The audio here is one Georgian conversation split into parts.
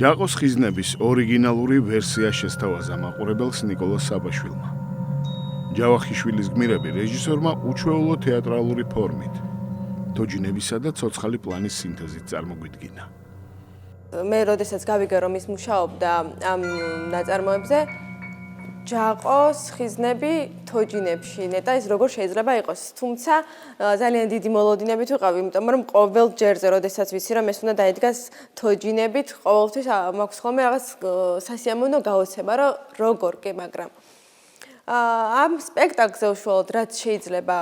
ჯაყოს ხიზნების ორიგინალური ვერსია შესთავაზა მაყურებელს ნიკოლოზ საბაშვილმა. ჯავახიშვილის გმირები რეჟისორმა უჩვეულო თეატრალური ფორმით, თოჯინებისა და ცოცხალი პლანის სინთეზით წარმოგვიდგინა. მე როდესაც გავიგე რომ ის მუშაობდა ამ ნაწარმოებზე, ჯაყოს ხიზნები თოჯინებში ნეტა ის როგორ შეიძლება იყოს. თუმცა ძალიან დიდი მოლოდინებით ვიყავ, იმიტომ რომ ყოველ ჯერზე, როდესაც ვიცი რომ ეს უნდა დაიდგას თოჯინებით, ყოველთვის მაქვს ხოლმე რაღაც სასიამოვნო გაოცება, რომ როგორ კი, მაგრამ ამ სპექტაკლზე უშუალოდ რაც შეიძლება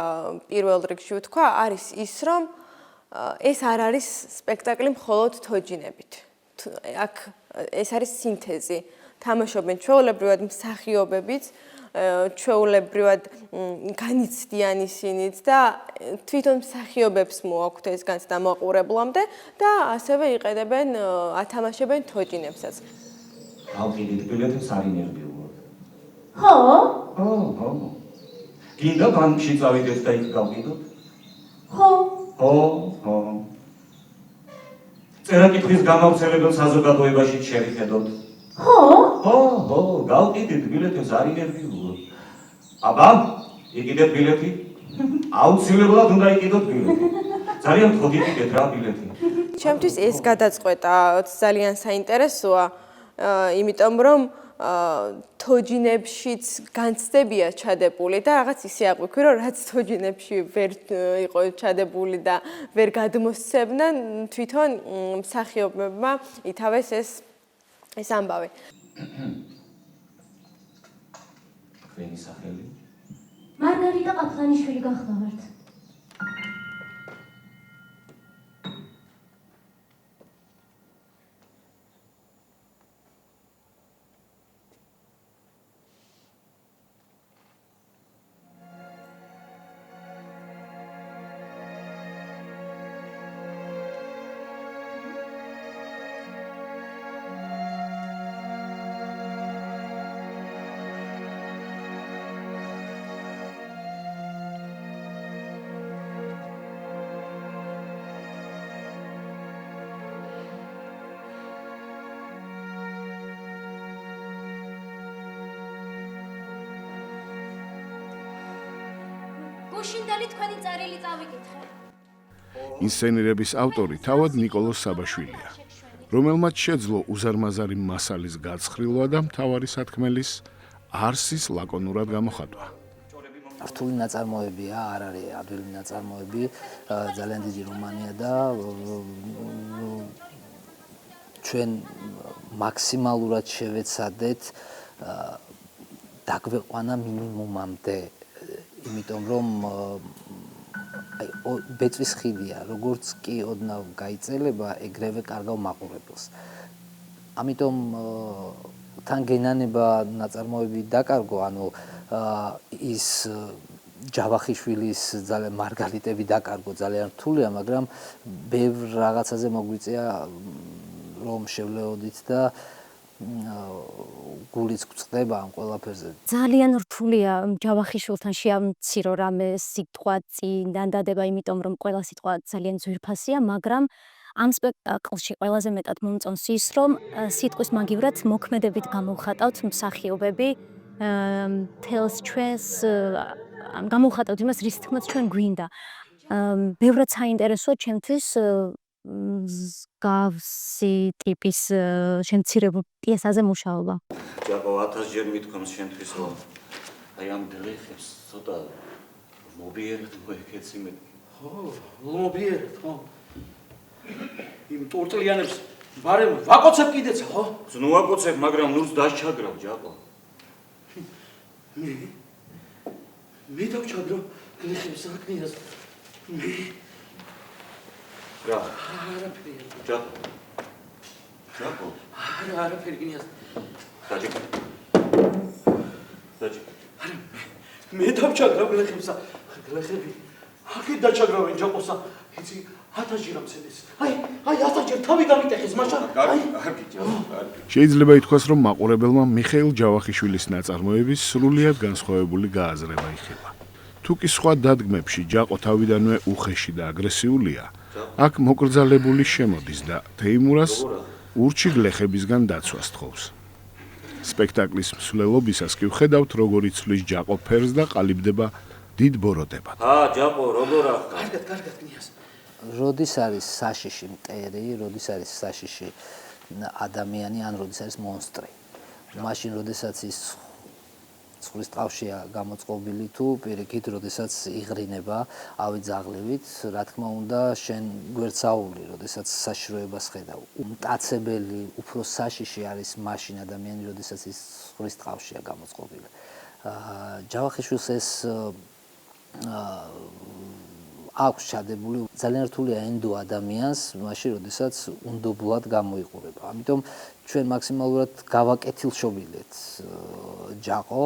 პირველ რიგში ვთქვა, არის ის, რომ ეს არ არის სპექტაკლი მხოლოდ თოჯინებით. აქ ეს არის სინთეზი. თამაშობენ ჩვეულებრივად მსახიობებიც, ჩვეულებრივად განიცდიან ისინიც და თვითონ მსახიობებს მოაქვთ ეს განცდა მოყურებლამდე და ასევე იყენებენ, ათამაშებენ თოჯინებსაც. ავყიდით ბილეთს არ ინერვიულად. ხო? ხო. გინდა ბანკში წავიდეთ და იქ გავყიდოთ? ხო. ხო. წერა-კითხვის გამავრცელებელ საზოგადოებაში შევიხედოთ. ხო, გავყიდით ბილეთს არ ინერვიულად. აბა, იყიდეთ ბილეთი? აუცილებლად უნდა იყიდოთ ბილეთი. ძალიან თოდიდეთ რა ბილეთი. ჩემთვის ეს გადაწყვეტა ძალიან საინტერესოა, იმიტომ რომ თოჯინებშიც განცდებია ჩადებული და რაღაც ისე აღვიქვი, რომ რაც თოჯინებში ვერ იყო ჩადებული და ვერ გადმოსცემდნენ, თვითონ მსახიობებმა ითავეს ეს ამბავი. თქვენი სახელი? მარგარიტა ყაფლანიშვილი გახლავართ. გუშინდელი თქვენი წერილი წავიკითხე. ინსცენირების ავტორი თავად ნიკოლოზ საბაშვილია, რომელმაც შეძლო უზარმაზარი მასალის გაცხრილვა და მთავარი სათქმელის არსის ლაკონურად გამოხატვა. რთული ნაწარმოებია, არ არის ადვილი ნაწარმოები, ძალიან დიდი რომანია და ჩვენ მაქსიმალურად შევეცადეთ დაგვეყვანა მინიმუმამდე, იმიტომ რომ ბეწვის ხიდია, როგორც კი ოდნავ გაიწელება, ეგრევე კარგავ მაყურებელს. ამიტომ თან გენანება ნაწარმოები დაკარგო, ანუ ის ჯავახიშვილის ძალიან მარგალიტები დაკარგო, ძალიან რთულია, მაგრამ ბევრ რაღაცაზე მოგვიწია რომ შევლეოდით და გულიც გვწყდება ამ ყველაფერზე. ძალიან რთულია ჯავახიშვილთან შეამცირო რამე სიტყვა წინდან დადება, იმიტომ რომ ყველა სიტყვა ძალიან ძვირფასია, მაგრამ ამ სპექტაკლში ყველაზე მეტად მომწონს ის, რომ სიტყვის მაგივრად მოქმედებით გამოვხატავთ მსახიობები, თელს ჩვენს გამოვხატავთ იმას, რის თქმაც ჩვენ გვინდა. ბევრად საინტერესოა ჩემთვის გავსი ტიპის შემცირებულ პიესაზე მუშაობა. ჯაყო 1000 ჯერ მithქვამს შენთვის რომ აი ამ დღეებს ცოტა მობიერეთ მოიქეცი მე. ხო, მობიერეთ, ხო. იმ ტურტლიანებს ბარემ ვაკოცებ კიდეც, ხო? ნუ ვაკოცებ, მაგრამ ნურს დასჩაგრავ ჯაყო. მე დავჩაგრავ გლეხებს საკნიას. მე რა? არაფერი. ჯაყო. არაფერი გინიას. დაჭი. მე დავჩაგრავ გლეხებსა. გლეხები აქეთ დაჩაგრავენ ჯაყოსა. იცი 1000 ჯერ ამცენეს. აი 1000 ჯერ თავი დამიტეხეს მაშინ. შეიძლება ითქვას, რომ მაყურებელმა მიხეილ ჯავახიშვილის ნაწარმოების სრულიად განსხვავებული გააზრება იხილა. თუ კი სხვა დადგმებში ჯაყო თავიდანვე უხეში და აგრესიულია, აქ მოკრძალებული შემოდის და თეიმურას ურჩი გლეხებისგან დაცვას თხოვს. სპექტაკლის მსვლელობისას კი ვხედავთ, როგორ იცვლის ჯაყო ფერს და ყალიბდება დიდ ბოროტებად. ჯაყო, როგორ ახლა? კარგად, კნიაზ. როდის არის საშიში მტერი, როდის არის საშიში ადამიანი, ან როდის არის მონსტრი. მაშინ, როდესაც ის წყლის ტყავშია გამოწყობილი თუ პირიქით, როდესაც იღრინება ავიძაღლივით, რა თქმა უნდა, შენ გვერდსაული, როდესაც საშიშროებას ხედავ. მტაცებელი, უფრო საშიში არის მაშინ ადამიანი, როდესაც ის წყლის ტყავშია გამოწყობილი. ჯავახიშვილს ეს აქვს ჩადებული, ძალიან რთულია ენდო ადამიანს, მაშინ, როდესაც უნდობლად გამოიყურება. ამიტომ ჩვენ მაქსიმალურად გავაკეთილშობილეთ ჯაყო,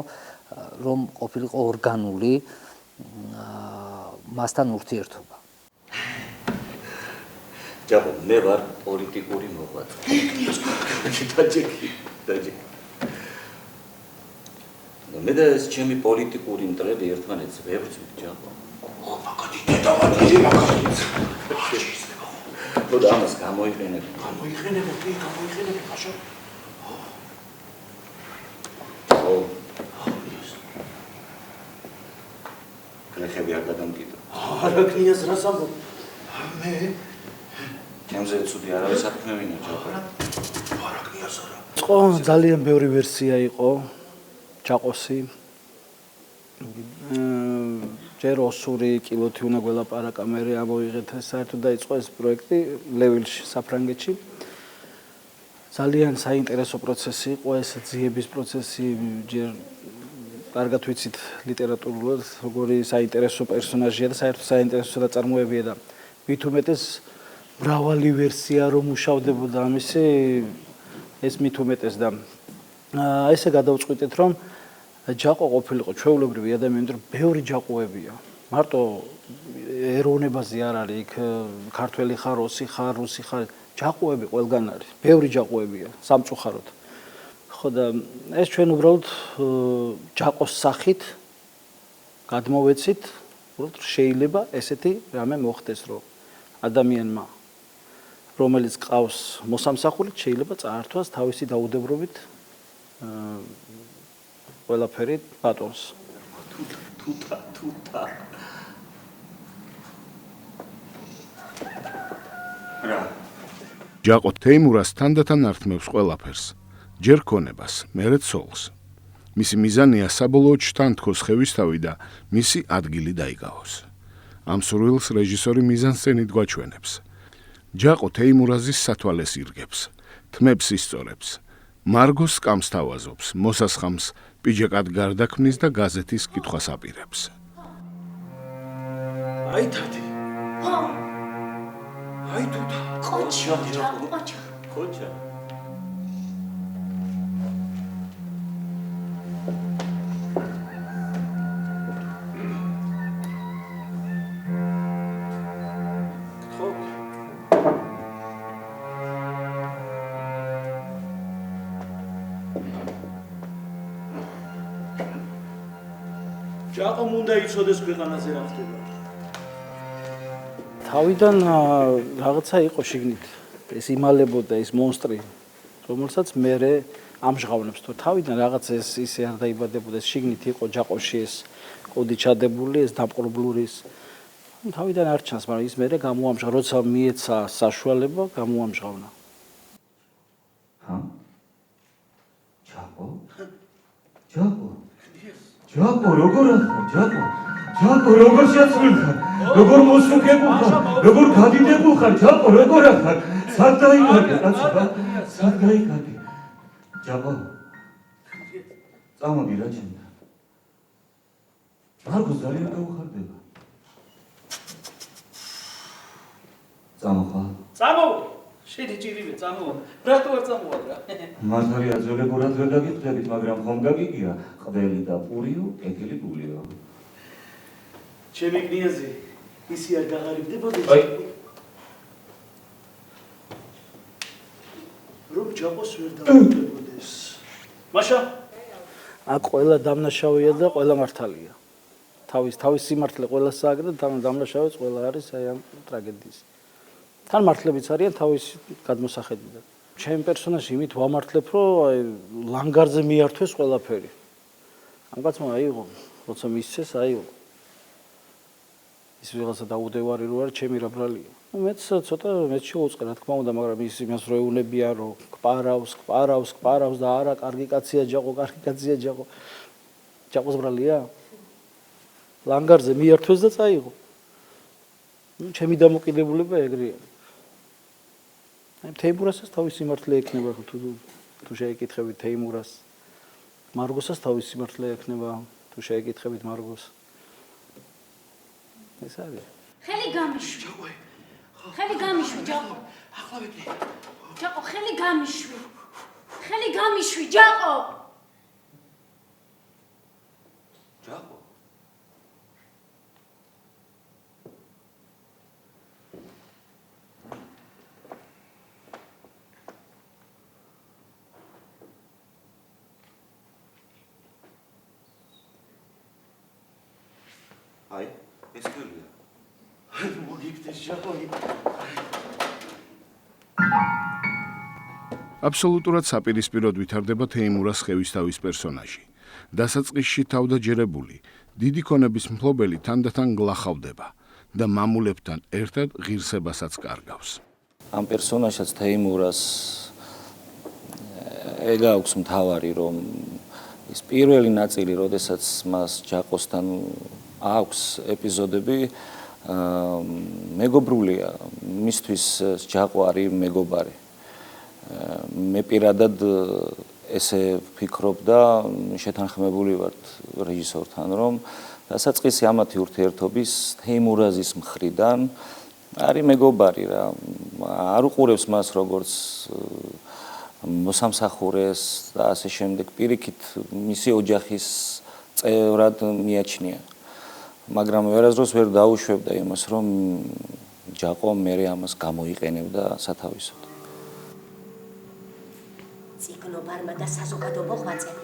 რომ ყოფილიყო ორგანული მასთან ურთიერთობა. ჯაყო, მე ვარ პოლიტიკური მოღვაწე. დაჯექი. მე და ეს ჩემი პოლიტიკური მტრები ერთმანეთს ვერ ვწვით, ჯაყო. მაგადი დედამარკი მაგადი. და ამას გამოიყენებ. გამოიყენებ, ფაშა. გლეხები არ გადამკიდო. არა, კნიაზ, რას ამბობ? მე ჩემზე ცუდი არავის საქმე ვინა, ჯაყო. არა, კნიაზ, არა. იყო ძალიან ბევრი ვერსია იყო ჯაყოსი. ჯერ ოსური კილოთი უნდა გველაპარაკა, მე ამოვიღეთ საერთოდ დაიწყო ეს პროექტი ლევილში, საფრანგეთში. ძალიან საინტერესო პროცესი იყო ეს ძიების პროცესი, ჯერ კარგად ვიცით ლიტერატურულად, როგორი საინტერესო პერსონაჟია და საერთოდ საინტერესო ნაწარმოებია და მით უმეტეს მრავალი ვერსია რომ მუშავდებოდა ამისი, ეს მით უმეტეს და ესე გადავწყვიტეთ რომ ჯაყო ყოფილიყო ჩვეულებრივი ადამიანი, რომ ბევრი ჯაყოებია. მარტო ეროვნებაზე არ არის, იქ ქართველი ხარ, ოსი ხარ, რუსი ხარ, ჯაყოები ყველგან არის. ბევრი ჯაყოებია სამწუხაროდ. ხო და ეს ჩვენ უბრალოდ ჯაყოს სახით გადმოვეცით, უბრალოდ შეიძლება ესეთი რამე მოხდეს, რომ ადამიანმა რომელიც ყავს მოსამსახურით შეიძლება წაართვას თავისი დაუდევრობით ყველაფერი ბატონს. თუთა. ჯაყო თეიმურას თანდათან ართმევს ყველაფერს, ჯერ ქონებას, მერე ცოლს. მისი მიზანია საბოლოოდ შთანთქოს ხევისთავი და მისი ადგილი დაიკავოს. ამ სურვილს რეჟისორი მიზანსცენით გვაჩვენებს. ჯაყო თეიმურაზის სათვალეს ირგებს, თმებს ისწორებს, მარგოს სკამს თავაზობს, მოსასხამს პიჯაკად გარდაქმნის და გაზეთის კითხვას აპირებს. აი თათი. ხო, აი თუთა. ყოჩა. ხოჩა. ჯაყომ უნდა იცოდეს ქვეყანაზე რა ხდება. თავიდან რაღაცა იყო შიგნით. ეს იმალებოდა ეს მონსტრი, რომელსაც მე ამჟღავნებს, თუ თავიდან რაღაც ეს ისე არ დაიბადებოდა, ეს შიგნით იყო ჯაყოში ეს კოდი ჩადებული, ეს დამყრობლურის. თავიდან არ ჩანს, მაგრამ ის მე გამოამჟღავნა, როცა მიეცა საშუალება, გამოამჟღავნა. ჯაყო, როგორ ახარ, ჯაყო? ჯაყო, როგორ შეცვლილ? როგორ მოსუქებულ ხარ? როგორ გადიდებულ ხარ? ჯაყო, როგორ ახარ? სად დაიკარგე, კაცო? სად დაიკარგე? ჯაყო. წამოდი რა ჩემთან. მარგოს ძალიან გაუხარდება. წამოხვალ. წამოვიდე. შედი ჭირივე წამოვიდე. რატო არ წამოვიდე რა? მართალია ძოლებურად ვერ დაგიწყდებით, მაგრამ ხომ გაგიგია ყველი და პურიო, ეკელი გულიო. ჩემი კნიაზი, ისი არ გაღარიბდებოდეს. რომ ჯაყოს ვერ დავუდებოდეს. მაშა აქ ყველა დამნაშავეა და ყველა მართალია. თავის სიმართლე ყველას სააგდა და დამნაშავეც ყველა არის აი ამ ტრაგედიის. თან მართლებიც არიან თავის გადმოსახედიდან. ჩემ პერსონაჟი იმით ვამართლებ, რომ აი ლანგარზე მიართვეს ყველაფერი. ამ კაცმა აიღო, როცა მისცეს, აიღო. ის ვიღაცა დაუდევარი რო არის, ჩემი რა ბრალია. მეც ცოტა მეც შეუწყე, რა თქმა უნდა, მაგრამ იმას რო ეუნებია, რომ კპარავს და არა, კარგი კაცია ჯაყო. ჯაყოს ბრალია? ლანგარზე მიართვეს და წაიღო. ჩემი დამოკიდებულება ეგრეა. აი თეიმურასაც თავის სიმართლე ექნება თუ შეეკითხებით თეიმურას. მარგოსაც თავის სიმართლე ექნება თუ შეეკითხებით მარგოს. ეს არის. ხელი გამიშვი. ხელი გამიშვი, ჯაყო. ახლა ვიქნე. ჯაყო, ხელი გამიშვი. ხელი გამიშვი, ჯაყო. ჯაყო. აი, ეს ქელია. მოგიფთეს ჯაყო. აბსოლუტურად საპირისპიროდ ვითარდება თეიმურას ხევისთავის პერსონაჟი. დასაწყისში თავდაჯერებული, დიდი ქონების მფლობელი თანდათან გლახავდება და მამულებთან ერთად ღირსებასაც კარგავს. ამ პერსონაჟს თეიმურას ეგ აქვს მთავარი, რომ ის პირველი ნაწილი, როდესაც მას ჯაყოსთან აქვს ეპიზოდები, მეგობრულია, მისთვის ჯაყო არის მეგობარი. მე პირადად ესე ვფიქრობ და შეთანხმებული ვარ რეჟისორთან, რომ დასაწყისი ამათი ურთიერთობის თეიმურაზის მხრიდან არის მეგობარი რა. არ უყურებს მას როგორც მოსამსახურეს და ასე შემდეგ, პირიქით მისი ოჯახის წევრად მიაჩნია. მაგრამ ვერასდროს ვერ დაუშვებდა იმას, რომ ჯაყო მერე ამას გამოიყენებდა სათავისოდ. ციგნობარმა და საზოგადო მოღვაწემ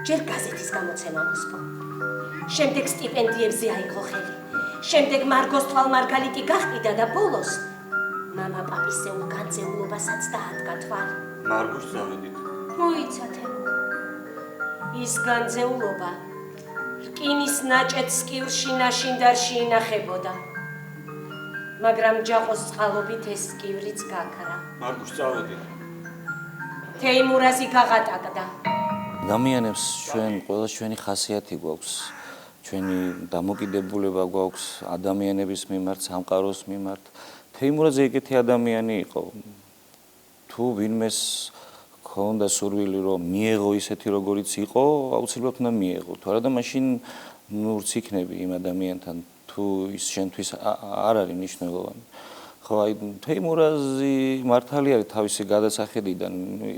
ჯერ გაზეთის გამოცემა მოსპო. შემდეგ სტიპენდიებზე აიღო ხელი. შემდეგ მარგოს თვალმარგალიტი გახტიდა და ბოლოს მამა პაპისეულ განძეულობასაც დაადგა თვალი. მარგოს წავედით. მოიცათე. ის განძეულობა რკინის ნაჭეთ სკივრში ნაშინდარში ინახებოდა. მაგრამ ჯაყოს წყალობით ეს სკივრიც გაქრა. მარგოს წავედით. თეიმურაზი გაღატაკდა. ადამიანებს ჩვენ ყველა ჩვენი ხასიათი გვაქვს. ჩვენი დამოკიდებულება გვაქვს ადამიანების მიმართ, სამყაროს მიმართ. თეიმურაზი ეგეთი ადამიანი იყო. თუ ვინმეს ქონდა სურვილი, რომ მიეღო ისეთი როგორიც იყო, აუცილებლად უნდა მიეღო. თუ არა და მაშინ ნურც იქნები იმ ადამიანთან, თუ ის შენთვის არ არის მნიშვნელოვანი. ხო, აი თეიმურაზი მართალი არის თავისი გადასახედიდან.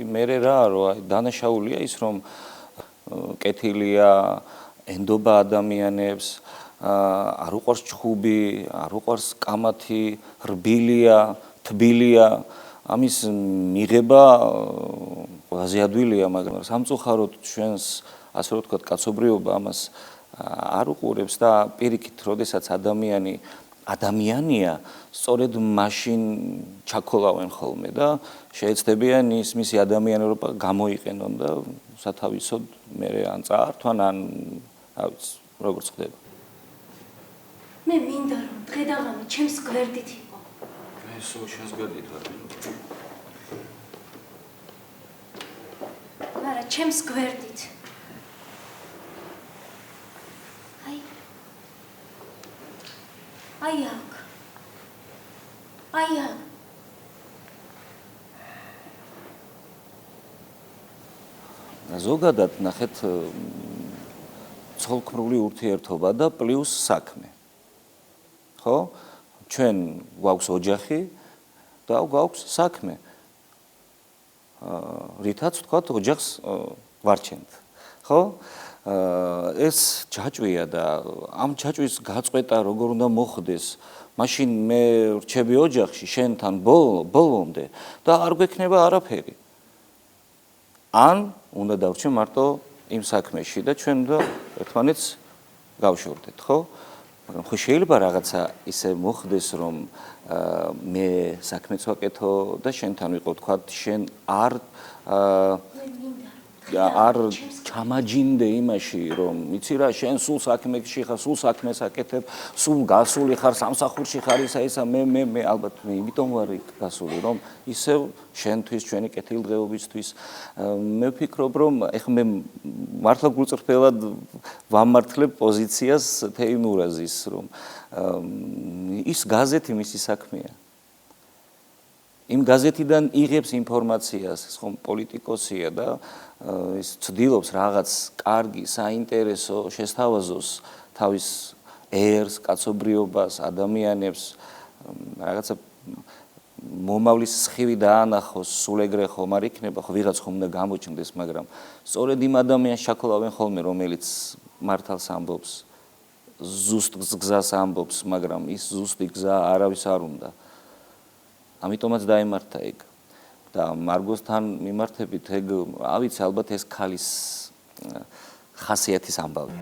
მერე რა, რომ აი დანაშაულია ის, რომ კეთილია, ენდობა ადამიანებს, არ უყვარს ჩხუბი, არ უყვარს კამათი, რბილია, თბილია. ამის მიღება ყველაზე ადვილია, მაგრამ სამწუხაროდ ჩვენს ასე რომ ვთქვათ, კაცობრიობა ამას არ უყურებს და პირიქით, როდესაც ადამიანია, სწორედ მაშინ ჩაქოლავენ ხოლმე და შეეცდებიან ის მისი ადამიანობა გამოიყენონ და სათავისოდ მერე ან წაართვან, ან როგორც ხდება. მე მინდა რომ დღე და ღამე ჩემს გვერდით იყო. ესო შეზგვერდით ვარ. არა, ჩემს გვერდით. აი აქ. ზოგადად ნახეთ ცოლქმრული ურთიერთობა და პლუს საქმე. ხო? ჩვენ გვაქვს ოჯახი და გვაქვს საქმე. რითაც ვთქვათ, ოჯახს ვარჩენთ. ხო? ეს ჯაჭვია და ამ ჯაჭვის გაწყვეტა როგორ უნდა მოხდეს, მაშინ მე რჩები ოჯახში შენთან ბოლომდე და არ გვექნება არაფერი. ან უნდა დავრჩე მარტო იმ საქმეში და ჩვენ და ერთმანეთს გავშორდეთ, ხო? მაგრამ ხო შეიძლება რაღაცა ისე მოხდეს, რომ მე საქმეც ვაკეთო და შენთან ვიყო, თქვა შენ არ ჩამაჯინდე იმაში, რომ იცი რა, შენ სულ საქმეში ხარ, სულ საქმეს აკეთებ, სულ გასული ხარ, სამსახურში ხარ, ისა მე ალბათ მე იმიტომ ვარ გასული, რომ ისევ შენთვის, ჩვენი კეთილდღეობისთვის მე ვფიქრობ, რომ ეხლა მე მართლა გულწრფელად ვამართლებ პოზიციას თეიმურაზის, რომ ის გაზეთი მისი საქმეა. იმ გაზეთიდან იღებს ინფორმაციას, ხომ პოლიტიკოსია და ის ცდილობს რაღაც კარგი, საინტერესო შესთავაზოს თავის ერს, კაცობრიობას, ადამიანებს, რაღაცა მომავლის სხივი დაანახოს, სულ ეგრე ხომ არ იქნება, ხო ვიღაც ხომ უნდა გამოჩნდეს, მაგრამ სწორედ იმ ადამიანს ჩაკლავენ ხოლმე, რომელიც მართალს ამბობს, ზუსტ გზას ამბობს, მაგრამ ის ზუსტი გზა არავის არ უნდა. ამიტომაც დაემართა ეგ და მარგოსთან მიმართებით ეგ ავიცი ალბათ ეს ქალის ხასიათის ამბავი.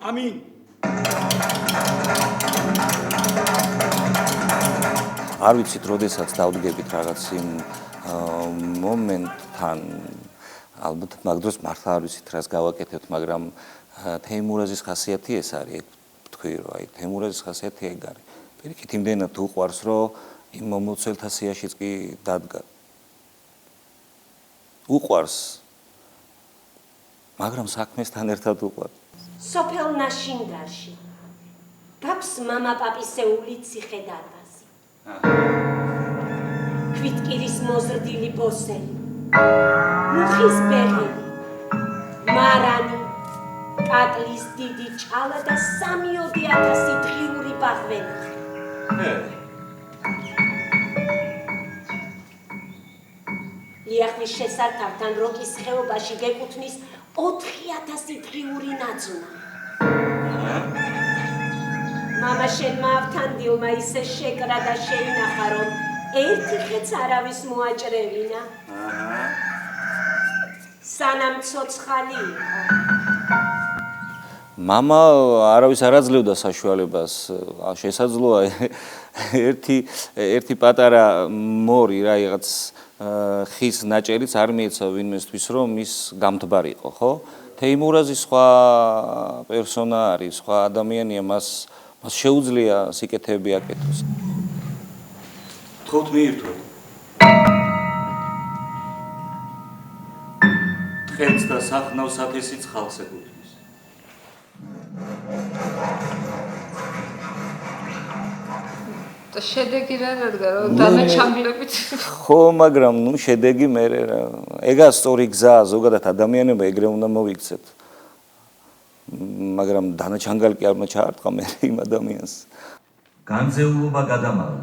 ამინ არ ვიცით, როდესაც დავდგებით რაღაც იმ მომენტთან, ალბათ მაგ დროს მართლა არ ვიცით, რას გავაკეთებთ, მაგრამ თეიმურაზის ხასიათი ეს არის, თქვი რომ აი თეიმურაზის ხასიათი ეგ არის. პირიქით იმდენად უყვარს, რომ იმ მომლოცველთა სიაშიც კი დადგა. უყვარს, მაგრამ საქმესთან ერთად უყვარს. სოფელ ნაშინდარში გაქვს მამა-პაპისეული ციხე დარბაზი. ქვითკირის მოზრდილი ბოსელი, მუხის ბეღელი, მარანი, კატლის დიდი ჭალა და 3,000 დღიური ბაღვენახი. ლიახვის შესართავთან როკის ხეობაში გეკუთვნის 4,000 დღიური ნაძვნა. მამა შენმა ავთანდილმა ისე შეკრა და შეინახა, რომ ერთი ხეც არავის მოაჭრევინა. სანამ ცოცხალი იყო. მამა არავის არ აძლევდა საშუალებას, შესაძლოა ერთი პატარა მორი რაღაც ხის ნაჭერიც არ მიეცა ვინმესთვის, რომ ის გამთბარიყო, ხო? თეიმურაზი სხვა პერსონა არის, სხვა ადამიანია, მას შეუძლია სიკეთეები აკეთოს. თქოთ მიირთო. თხենց და სახნავს ათესიც ხალხს ეკუთვნის. და შედეგი რა რადგა რომ დანაჩანგლებით ხო, მაგრამ ნუ შედეგი მე რა. ეგა სწორი გზაა, ზოგადად ადამიანებმა ეგრე უნდა მოიქცეთ. მაგრამ დანაჩანგალი კი არ უნდა ჩაარტყა მე იმ ადამიანს. განძეულობა გადამალა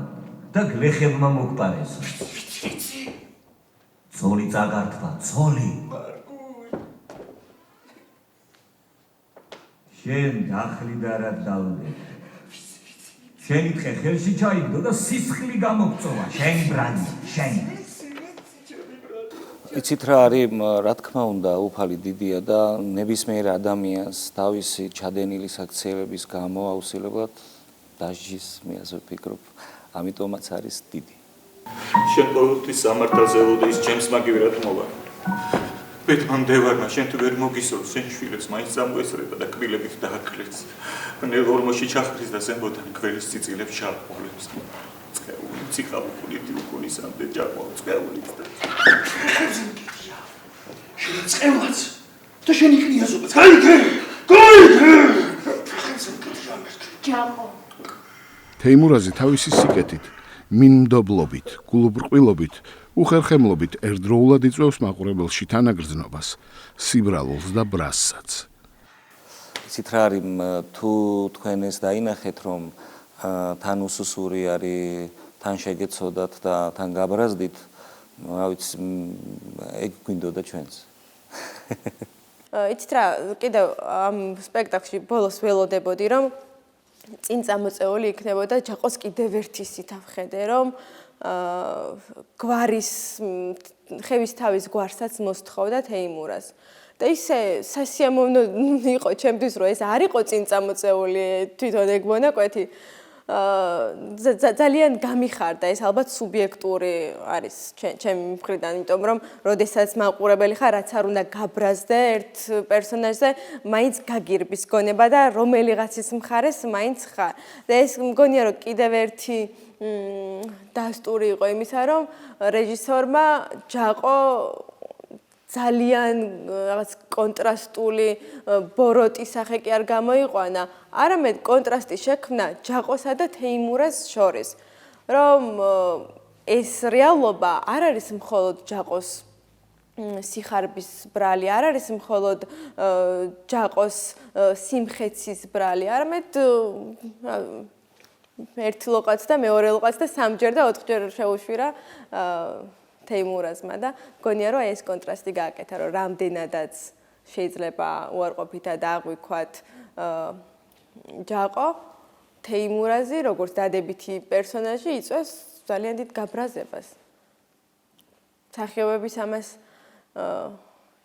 და გლეხებმა მოგპარეს. ცოლი წაგართვა, ცოლი. შენ დახლი და რა დავდე. შენი თხე ხელში ჩაიგდო და სისხლი გამოგწოვა, შენი ბრანი, შენი. იცით რა არის, რა თქმა უნდა, უფალი დიდია და ნებისმიერ ადამიანს თავისი ჩადენილი საქციელების გამო აუცილებლად დასჯის, მე ასე ვფიქრობ, ამიტომაც არის დიდი. შენ ყოველთვის სამართალზე ელოდე ის ჩემს მაგივრად მოვა. ბედმა მდევარმა შენ თუ ვერ მოგისურვს, შენ შვილებს მაინც წამოესრება და კბილებით დააკლებს. ნელ ორმოში ჩახრის და ზემოდან გველის წიწილებს ჩააყოლებს. წყეული, ციხალუხუნით უკუნისამდე ჯაყვალ წყეულით და შენ წყევაც და შენი კნიაზობაც გაიგე! ჯაყო. თეიმურაზი თავისი სიკეთით, მინმდობლობით, გულუბრყვილობით, უხერხემლობით ერთდროულად იწვევს მაყურებელში თანაგრძნობას, სიბრალულს და ბრასსაც. იცით რა არის, თუ თქვენ ეს დაინახეთ, რომ თან უსუსური არის, თან შეგეცოდათ და თან გაბრაზდით, რა ვიცი, ეგ გვინდოდა ჩვენს. იცით რა, კიდევ ამ სპექტაკლში ბოლოს ველოდებოდი, რომ წინ წამოწეული იქნებოდა ჯაყოს კიდევ ერთი სიტავხედე, რომ გვარის ხევის თავის გვარსაც მოსთხოვდა თეიმურას. და ისე სასიამოვნო იყო ჩემთვის, რომ ეს არ იყო წინ წამოწეული თვითონ ეგ მონაკვეთი. ძალიან გამიხარდა, ეს ალბათ სუბიექტური არის ჩემი მხრიდან, იმიტომ რომ როდესაც მაყურებელი ხარ, რაც არ უნდა გაბრაზდე ერთ პერსონაჟზე, მაინც გაგირბის გონება და რომელიღაცის მხარეს მაინც ხარ. და ეს მგონია, რომ კიდევ ერთი დასტური იყო იმისა, რომ რეჟისორმა ჯაყო ძალიან რაღაც კონტრასტული ბოროტი სახე კი არ გამოიყვანა, არამედ კონტრასტი შექმნა ჯაყოსა და თეიმურას შორის, რომ ეს რეალობა არ არის მხოლოდ ჯაყოს სიხარბის ბრალი, არ არის მხოლოდ ჯაყოს სიმხეცის ბრალი, არამედ ერთი ლოყაც და მეორე ლოყაც და სამჯერ და ოთხჯერ შეუშვირა თეიმურაზმა და მგონია რომ ეს კონტრასტი გააკეთა, რომ რამდენადაც შეიძლება უარყოფითად აღვიქვათ ჯაყო, თეიმურაზი როგორც დადებითი პერსონაჟი იწვევს ძალიან დიდ გაბრაზებას. მსახიობების ამას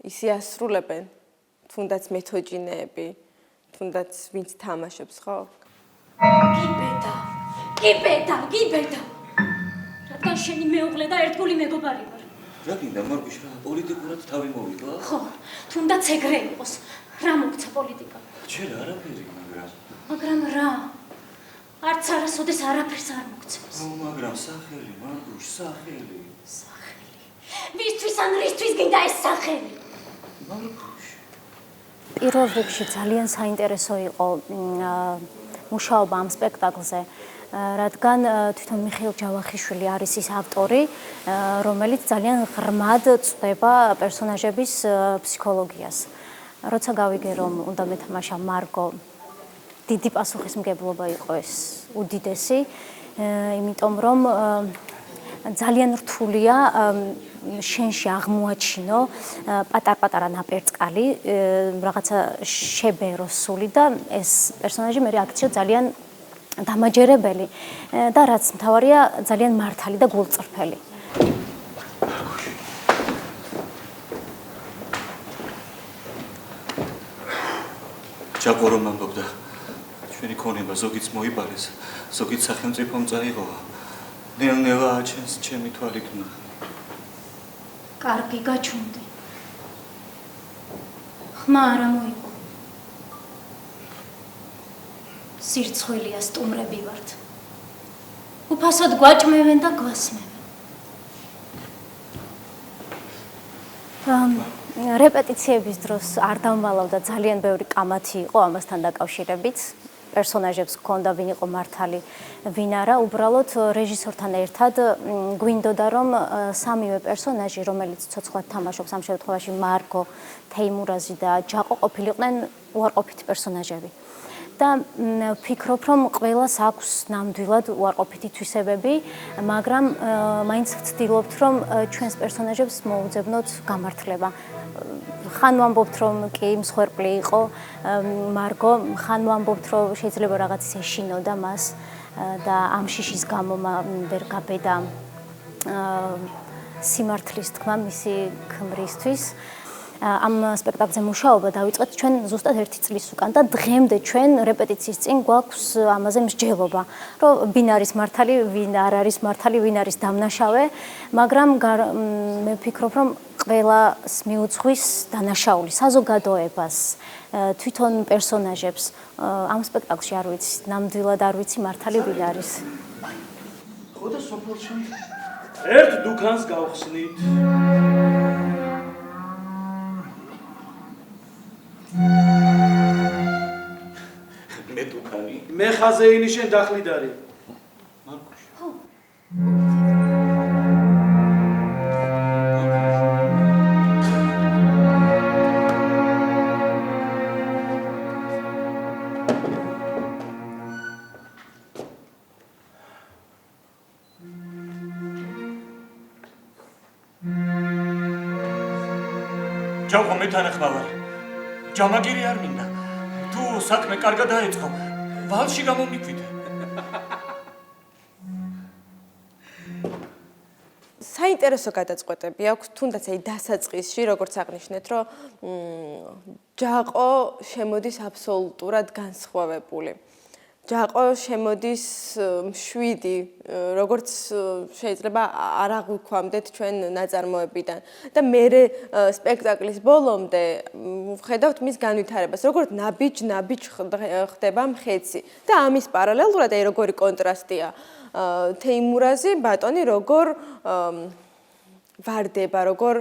ისე ასრულებენ, თუნდაც მეთოჯინეები, თუნდაც ვინც თამაშობს, ხო? გიბედა. რადგან შენი მეუღლე და ერთგული მეგობარი ვარ. რა გინდა მარგუშ რა პოლიტიკურად თავი მოვიკლა? ხო, თუნდაც ეგრე იყოს. რა მოგცა პოლიტიკა? ჩვენ არაფერი, მაგრამ რა? არც არასოდეს არაფერს არ მოგცემს. მაგრამ სახელი, მარგუშ, სახელი. ვისთვის ან რისთვის გინდა ეს სახელი? მარგუშ. პირველ რიგში ძალიან საინტერესო იყო მუშაობა ამ სპექტაკლზე, რადგან თვითონ მიხეილ ჯავახიშვილი არის ის ავტორი, რომელიც ძალიან ღრმად წვდება პერსონაჟების ფსიქოლოგიას. როცა გავიგე, რომ უნდა მეთამაშა მარგო, დიდი პასუხისმგებლობა იყო ეს უდიდესი, იმიტომ რომ ძალიან რთულია შენში აღმოაჩინო პატარ-პატარა ნაპერწკალი, რაღაცა შებერო სული და ეს პერსონაჟი მე აქციო ძალიან დამაჯერებელი და რაც მთავარია ძალიან მართალი და გულწრფელი. ჯაყო რომ ამბობდა, ჩვენი ქონება ზოგიც მოიბარეს, ზოგიც სახელმწიფომ წაიღო. ნელ-ნელა აჩენს ჩემი თვალი ქნა. კარგი გაჩუნდი. ხმა არა მოიგო. სირცხვილია სტუმრები ვართ. უფასოდ გვაჭმევენ და გვასმევენ. რეპეტიციების დროს არ დამვალავდა ძალიან ბევრი კამათი იყო ამასთან დაკავშირებით. პერსონაჟებს ჰქონდა ვინ იყო მართალი, ვინ არა, უბრალოდ რეჟისორთან ერთად გვინდოდა რომ სამივე პერსონაჟი, რომელიც ცოცხლად თამაშობს ამ შემთხვევაში მარგო, თეიმურაზი და ჯაყო ყოფილიყვნენ უარყოფითი პერსონაჟები. და ვფიქრობ, რომ ყველას აქვს ნამდვილად უარყოფითი თვისებები, მაგრამ მაინც ვცდილობთ, რომ ჩვენს პერსონაჟებს მოუძებნოთ გამართლება. ხან ვამბობთ, რომ კი მსხვერპლი იყო მარგო, ხან ვამბობთ, რომ შეიძლება რაღაც ეშინოდა მას და ამ შიშის გამო ვერ გაბედა სიმართლის თქმა მისი ქმრისთვის. ამ სპექტაკლზე მუშაობა დავიწყეთ ჩვენ ზუსტად 1 წლის უკან და დღემდე ჩვენ რეპეტიციის წინ გვაქვს ამაზე მსჯელობა, რომ ვინ არის მართალი, ვინ არ არის მართალი, ვინ არის დამნაშავე, მაგრამ მე ვფიქრობ, რომ ყველას მიუძღვის დანაშაული საზოგადოებას, თვითონ პერსონაჟებს. ამ სპექტაკლში არ ვიცი, ნამდვილად არ ვიცი მართალი ვინ არის. ხო და სოფელში ერთ დუქანს გავხსნით. მე დუქანი. მე ხაზეინი შენ დახლიდარი. მარგუშ. ხო. ჯაყო მე თან ახლა ვარ. ჯამაგირი არ მინდა. თუ საქმე კარგად დაეწყო, ვალში გამომიკვიდე. საინტერესო გადაწყვეტები აქვს, თუნდაც აი დასაწყისში, როგორც აღნიშნეთ, რომ ჯაყო შემოდის აბსოლუტურად განსხვავებული. ჯაყო შემოდის მშვიდი, როგორც შეიძლება არ აღვიქვამდეთ ჩვენ ნაწარმოებიდან. და მერე სპექტაკლის ბოლომდე ვხედავთ მის განვითარებას, როგორც ნაბიჯ ხდება მხეცი. და ამის პარალელურად აი როგორი კონტრასტია თეიმურაზი, ბატონი როგორ ვარდება, როგორ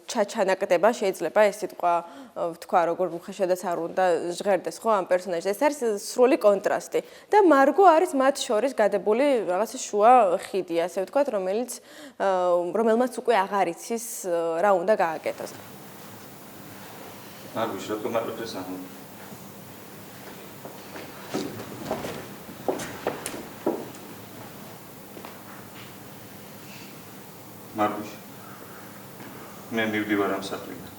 ჩაჩანაკდება, შეიძლება ეს სიტყვა ვთქვა, როგორ უხეშადაც არ უნდა ჟღერდეს, ხო, ამ პერსონაჟს. ეს არის სრული კონტრასტი. და მარგო არის მათ შორის გადებული რაღაცა შუა ხიდი, ასე ვთქვათ, რომელმაც უკვე აღარ იცის რა უნდა გააკეთოს. მარგოშ, რატომ არ ვფეს ამ? მარგოშ, მე მივდივარ ამ სახლიდან.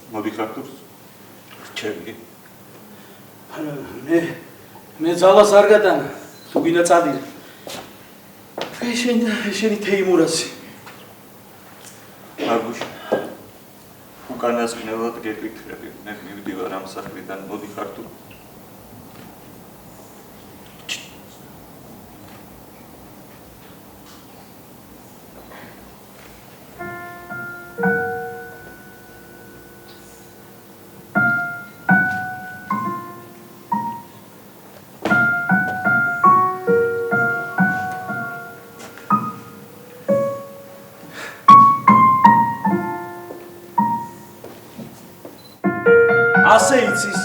მოდიხარ თუ რჩევი? მე ძალას არ გადანა. თუ გინდა წადիր. შენი თეიმურაზი. მარგოშ, უკანასკნელად გეკითხები, მე მივდივარ ამ სახლიდან, მოდიხარ თუ? ასე იცის